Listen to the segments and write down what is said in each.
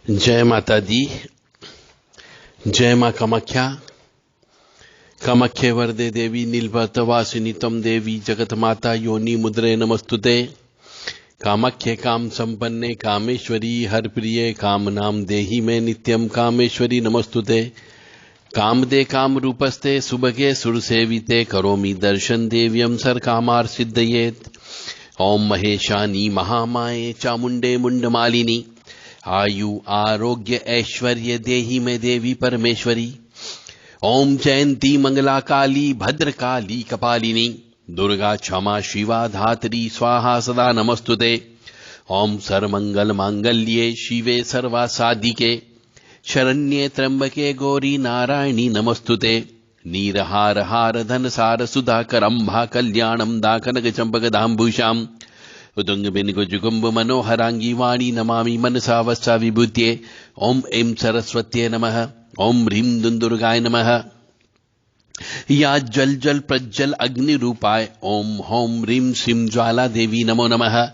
जय माता दी। जय मां कामाख्या। कामाख्ये वरदे देवी नीलभर्तवासिनी तम देवी जगत माता योनि मुद्रे नमस्तुते। कामाख्ये काम संपन्ने कामेश्वरी हर प्रिय काम नाम देहि में नित्यम कामेश्वरी नमस्तुते। कामदे काम रूपस्ते सुभगे सुरसेविते करोमि दर्शन देव्यम सर कामार सिद्धयेत। ओम महेशानी महामाये चामुंडे मुंडमालिनी आयु आरोग्य ऐश्वर्य देहि में देवी परमेश्वरी। ओम जयंती मंगला काली भद्र काली कपालिनी दुर्गा क्षमा शिवा धात्री स्वाहा सदा नमस्तुते। ओम सर्वमंगल मांगल्ये शिवे सर्वा साधिके शरण्ये त्र्यंबके गौरी नारायणी नमस्तुते। नीरहार हार धन सार सुधाकरंभा कल्याणम दाकनक चंपक दाम्भूषाम उदुंग बिनुग जुगुम्ब मनोहरांगी वाणी नमामि मनसा वस्सा विभूत्ये। ओम ऐं सरस्वत्ये नमः। ओम ह्रीं दुंदुर्गाय नमः। या जल जल प्रज्जल अग्नि रूपाय ओम होम ह्रीं श्रीं ज्वाला देवी नमो नमः।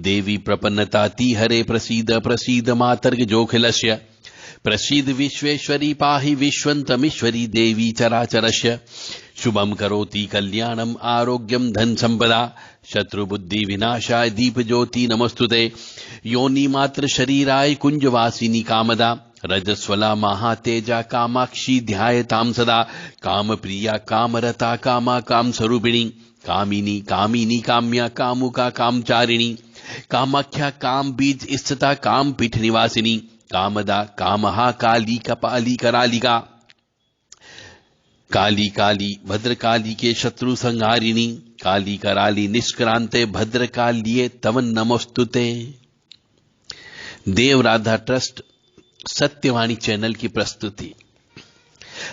देवी प्रपन्नताति हरे प्रसीद प्रसीद मातर्ग जोखिलस्य प्रसीद विश्वेश्वरी पाहि विश्वन्तमीश्वरी देवी चराचरस्य। शुभम करोति कल्याणम आरोग्यम धन संपदा शत्रुबुद्धि विनाशाय दीप ज्योति नमस्तुते। योनि मात्र शरीराय कुंजवासिनी कामदा रजस्वला महातेजा कामाक्षी ध्यायताम सदा। काम प्रिया कामरता कामा काम स्वरूपिणी कामिनी कामिनी काम्या कामुका कामचारिणी कामाख्या काम बीज स्थिता काम पीठ निवासिनी कामदा कामहा काली कपाली करालिका काली काली भद्रकाली के शत्रु संहारिणी काली कराली निष्क्रांते भद्रकालिये तवन नमस्तुते। देव राधा ट्रस्ट सत्यवाणी चैनल की प्रस्तुति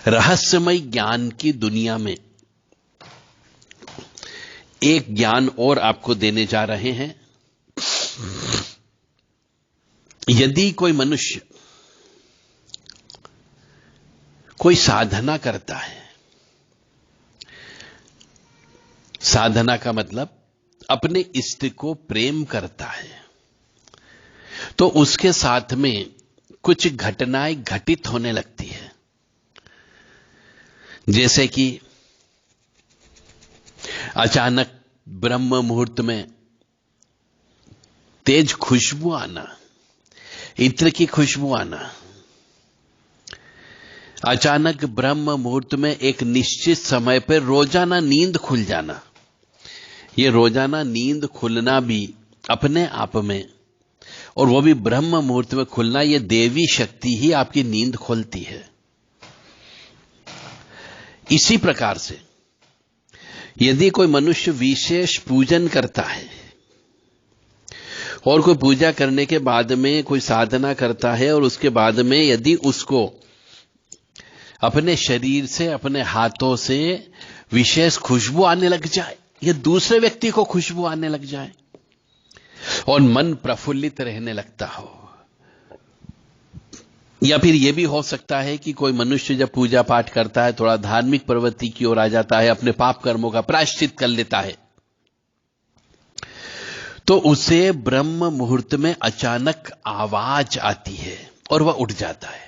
रहस्यमय ज्ञान की दुनिया में एक ज्ञान और आपको देने जा रहे हैं। यदि कोई मनुष्य कोई साधना करता है, साधना का मतलब अपने इष्ट को प्रेम करता है, तो उसके साथ में कुछ घटनाएं घटित होने लगती है। जैसे कि अचानक ब्रह्म मुहूर्त में तेज खुशबू आना, इत्र की खुशबू आना, अचानक ब्रह्म मुहूर्त में एक निश्चित समय पर रोजाना नींद खुल जाना। ये रोजाना नींद खुलना भी अपने आप में, और वो भी ब्रह्म मुहूर्त में खुलना, ये देवी शक्ति ही आपकी नींद खोलती है। इसी प्रकार से यदि कोई मनुष्य विशेष पूजन करता है और कोई पूजा करने के बाद में कोई साधना करता है और उसके बाद में यदि उसको अपने शरीर से अपने हाथों से विशेष खुशबू आने लग जाए या दूसरे व्यक्ति को खुशबू आने लग जाए और मन प्रफुल्लित रहने लगता हो, या फिर यह भी हो सकता है कि कोई मनुष्य जब पूजा पाठ करता है, थोड़ा धार्मिक प्रवृत्ति की ओर आ जाता है, अपने पाप कर्मों का प्रायश्चित कर लेता है, तो उसे ब्रह्म मुहूर्त में अचानक आवाज आती है और वह उठ जाता है।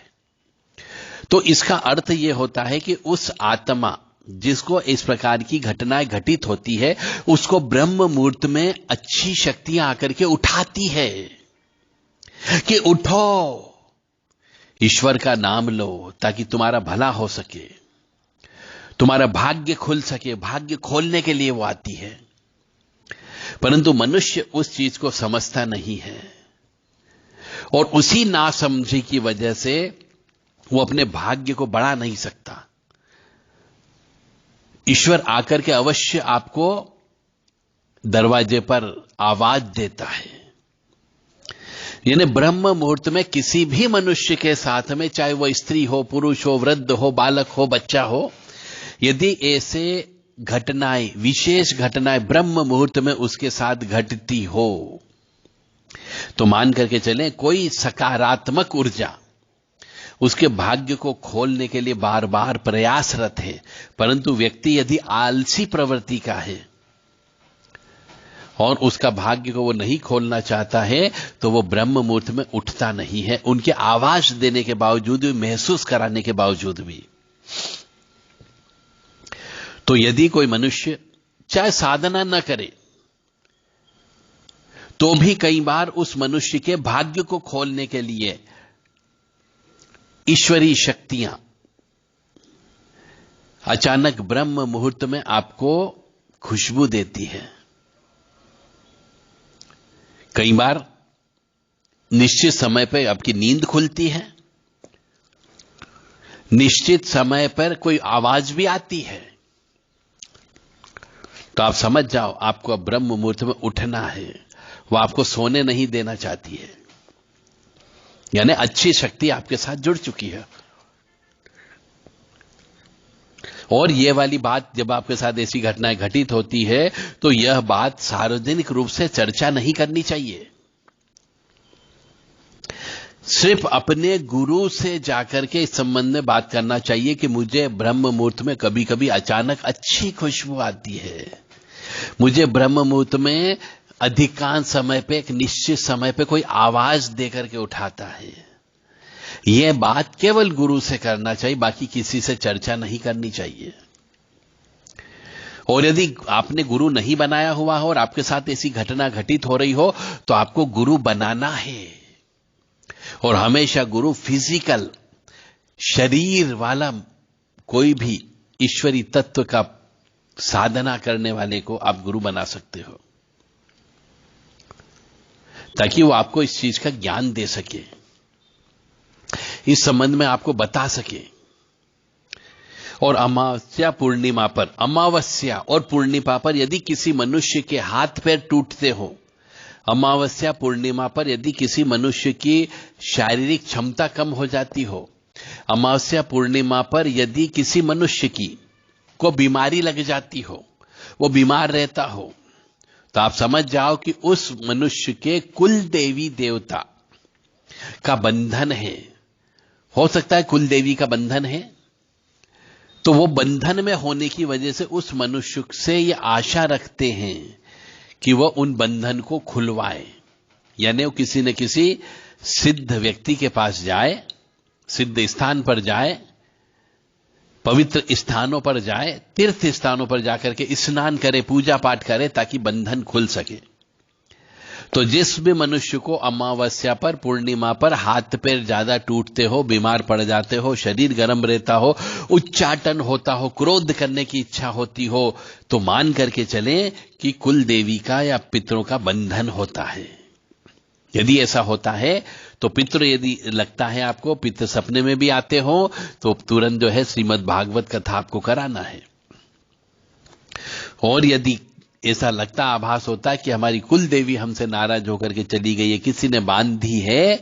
तो इसका अर्थ यह होता है कि उस आत्मा जिसको इस प्रकार की घटनाएं घटित होती है, उसको ब्रह्म मुहूर्त में अच्छी शक्तियां आकर के उठाती है कि उठो, ईश्वर का नाम लो ताकि तुम्हारा भला हो सके, तुम्हारा भाग्य खुल सके। भाग्य खोलने के लिए वो आती है, परंतु मनुष्य उस चीज को समझता नहीं है और उसी नासमझी की वजह से वो अपने भाग्य को बढ़ा नहीं सकता। ईश्वर आकर के अवश्य आपको दरवाजे पर आवाज देता है। यानी ब्रह्म मुहूर्त में किसी भी मनुष्य के साथ में, चाहे वह स्त्री हो, पुरुष हो, वृद्ध हो, बालक हो, बच्चा हो, यदि ऐसे घटनाएं, विशेष घटनाएं ब्रह्म मुहूर्त में उसके साथ घटती हो, तो मान करके चलें कोई सकारात्मक ऊर्जा उसके भाग्य को खोलने के लिए बार बार प्रयासरत है। परंतु व्यक्ति यदि आलसी प्रवृत्ति का है और उसका भाग्य को वो नहीं खोलना चाहता है, तो वो ब्रह्म मुहूर्त में उठता नहीं है, उनके आवाज देने के बावजूद भी, महसूस कराने के बावजूद भी। तो यदि कोई मनुष्य चाहे साधना न करे, तो भी कई बार उस मनुष्य के भाग्य को खोलने के लिए ईश्वरीय शक्तियां अचानक ब्रह्म मुहूर्त में आपको खुशबू देती है। कई बार निश्चित समय पर आपकी नींद खुलती है, निश्चित समय पर कोई आवाज भी आती है, तो आप समझ जाओ आपको अब ब्रह्म मुहूर्त में उठना है, वो आपको सोने नहीं देना चाहती है, यानी अच्छी शक्ति आपके साथ जुड़ चुकी है। और यह वाली बात जब आपके साथ ऐसी घटनाएं घटित होती है, तो यह बात सार्वजनिक रूप से चर्चा नहीं करनी चाहिए। सिर्फ अपने गुरु से जाकर के इस संबंध में बात करना चाहिए कि मुझे ब्रह्म मुहूर्त में कभी कभी अचानक अच्छी खुशबू आती है, मुझे ब्रह्म मुहूर्त में अधिकांश समय पे, एक निश्चित समय पे कोई आवाज देकर के उठाता है। यह बात केवल गुरु से करना चाहिए, बाकी किसी से चर्चा नहीं करनी चाहिए। और यदि आपने गुरु नहीं बनाया हुआ हो और आपके साथ ऐसी घटना घटित हो रही हो, तो आपको गुरु बनाना है। और हमेशा गुरु फिजिकल शरीर वाला कोई भी ईश्वरी तत्व का साधना करने वाले को आप गुरु बना सकते हो, ताकि वो आपको इस चीज का ज्ञान दे सके, इस संबंध में आपको बता सके। और अमावस्या पूर्णिमा पर, अमावस्या और पूर्णिमा पर यदि किसी मनुष्य के हाथ पैर टूटते हो, अमावस्या पूर्णिमा पर यदि किसी मनुष्य की शारीरिक क्षमता कम हो जाती हो, अमावस्या पूर्णिमा पर यदि किसी मनुष्य की को बीमारी लग जाती हो, वो बीमार रहता हो, तो आप समझ जाओ कि उस मनुष्य के कुल देवी देवता का बंधन है। हो सकता है कुल देवी का बंधन है, तो वो बंधन में होने की वजह से उस मनुष्य से ये आशा रखते हैं कि वह उन बंधन को खुलवाए, यानी वो किसी न किसी सिद्ध व्यक्ति के पास जाए, सिद्ध स्थान पर जाए, पवित्र स्थानों पर जाए, तीर्थ स्थानों पर जाकर के स्नान करे, पूजा पाठ करे, ताकि बंधन खुल सके। तो जिस भी मनुष्य को अमावस्या पर, पूर्णिमा पर हाथ पैर ज्यादा टूटते हो, बीमार पड़ जाते हो, शरीर गर्म रहता हो, उच्चाटन होता हो, क्रोध करने की इच्छा होती हो, तो मान करके चले कि कुल देवी का या पितरों का बंधन होता है। यदि ऐसा होता है तो पितृ यदि लगता है आपको, पितृ सपने में भी आते हो, तो तुरंत जो है श्रीमद् भागवत कथा आपको कराना है। और यदि ऐसा लगता, आभास होता है कि हमारी कुल देवी हमसे नाराज होकर के चली गई है, किसी ने बांध दी है,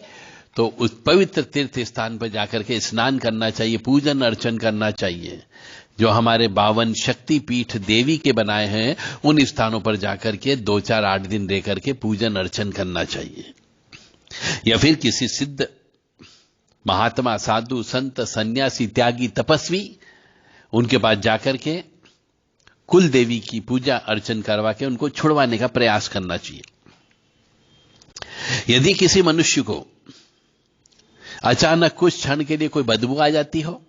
तो उस पवित्र तीर्थ स्थान पर जाकर के स्नान करना चाहिए, पूजन अर्चन करना चाहिए। जो हमारे 52 शक्ति पीठ देवी के बनाए हैं, उन स्थानों पर जाकर के 2-4-8 दिन रह करके पूजन अर्चन करना चाहिए। या फिर किसी सिद्ध महात्मा, साधु, संत, सन्यासी, त्यागी, तपस्वी, उनके पास जाकर के कुल देवी की पूजा अर्चन करवा के उनको छुड़वाने का प्रयास करना चाहिए। यदि किसी मनुष्य को अचानक कुछ क्षण के लिए कोई बदबू आ जाती हो,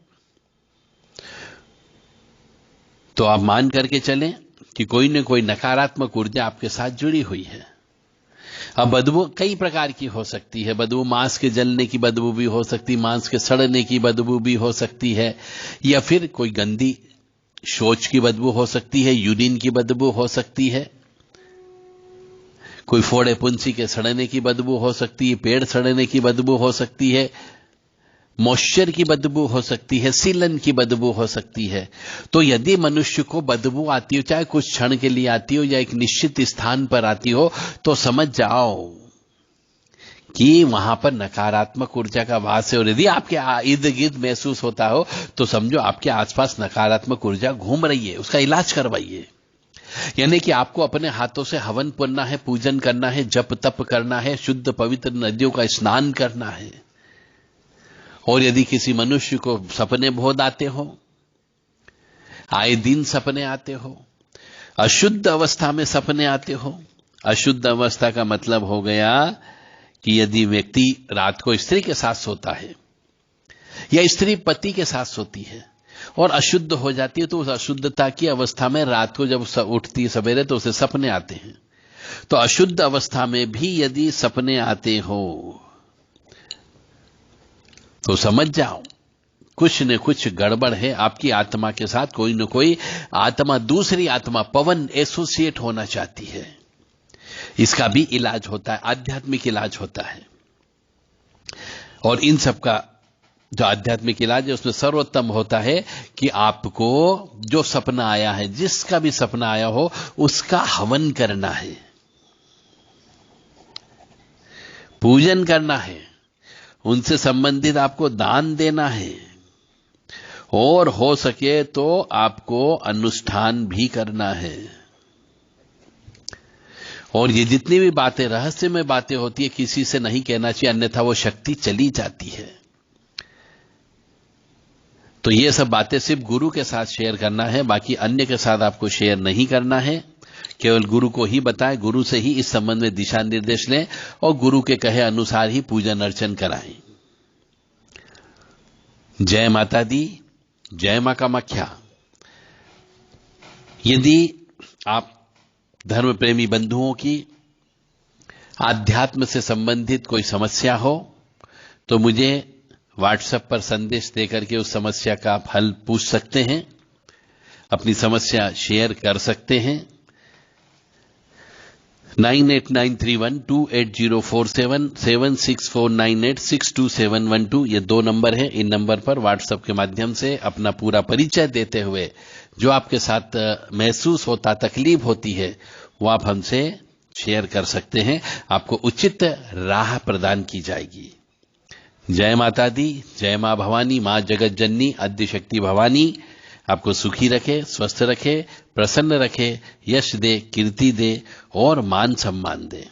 तो आप मान करके चलें कि कोई न कोई नकारात्मक ऊर्जा आपके साथ जुड़ी हुई है। अब बदबू कई प्रकार की हो सकती है। बदबू मांस के जलने की बदबू भी हो सकती, मांस के सड़ने की बदबू भी हो सकती है, या फिर कोई गंदी शौच की बदबू हो सकती है, यूरिन की बदबू हो सकती है, कोई फोड़े पुंसी के सड़ने की बदबू हो सकती है, पेड़ सड़ने की बदबू हो सकती है, मॉइस्चर की बदबू हो सकती है, सीलन की बदबू हो सकती है। तो यदि मनुष्य को बदबू आती हो, चाहे कुछ क्षण के लिए आती हो या एक निश्चित स्थान पर आती हो, तो समझ जाओ कि वहां पर नकारात्मक ऊर्जा का वास है। और यदि आपके इर्द गिर्द महसूस होता हो, तो समझो आपके आसपास नकारात्मक ऊर्जा घूम रही है, उसका इलाज करवाइए। यानी कि आपको अपने हाथों से हवन करना है, पूजन करना है, जप तप करना है, शुद्ध पवित्र नदियों का स्नान करना है। और यदि किसी मनुष्य को सपने बहुत आते हो, आए दिन सपने आते हो, अशुद्ध अवस्था में सपने आते हो, अशुद्ध अवस्था का मतलब हो गया कि यदि व्यक्ति रात को स्त्री के साथ सोता है या स्त्री पति के साथ सोती है और अशुद्ध हो जाती है, तो उस अशुद्धता की अवस्था में रात को जब उठती है सवेरे तो उसे सपने आते हैं। तो अशुद्ध अवस्था में भी यदि सपने आते हो तो समझ जाओ कुछ न कुछ गड़बड़ है आपकी आत्मा के साथ। कोई न कोई आत्मा दूसरी आत्मा पवन एसोसिएट होना चाहती है। इसका भी इलाज होता है, आध्यात्मिक इलाज होता है। और इन सब का जो आध्यात्मिक इलाज है उसमें सर्वोत्तम होता है कि आपको जो सपना आया है, जिसका भी सपना आया हो, उसका हवन करना है, पूजन करना है, उनसे संबंधित आपको दान देना है और हो सके तो आपको अनुष्ठान भी करना है। और ये जितनी भी बातें रहस्यमय बातें होती है किसी से नहीं कहना चाहिए, अन्यथा वो शक्ति चली जाती है। तो ये सब बातें सिर्फ गुरु के साथ शेयर करना है, बाकी अन्य के साथ आपको शेयर नहीं करना है। केवल गुरु को ही बताएं, गुरु से ही इस संबंध में दिशा निर्देश लें और गुरु के कहे अनुसार ही पूजन अर्चन कराएं। जय माता दी, जय मां कामाख्या। यदि आप धर्म प्रेमी बंधुओं की आध्यात्म से संबंधित कोई समस्या हो तो मुझे व्हाट्सएप पर संदेश देकर के उस समस्या का आप हल पूछ सकते हैं, अपनी समस्या शेयर कर सकते हैं। 9893128047 7649862712 ये 2 नंबर हैं। इन नंबर पर व्हाट्सएप के माध्यम से अपना पूरा परिचय देते हुए जो आपके साथ महसूस होता, तकलीफ होती है, वो आप हमसे शेयर कर सकते हैं। आपको उचित राह प्रदान की जाएगी। जय माता दी, जय मां भवानी, मां जगत जननी आद्य शक्ति भवानी आपको सुखी रखे, स्वस्थ रखे, प्रसन्न रखे, यश दे, कीर्ति दे और मान सम्मान दे।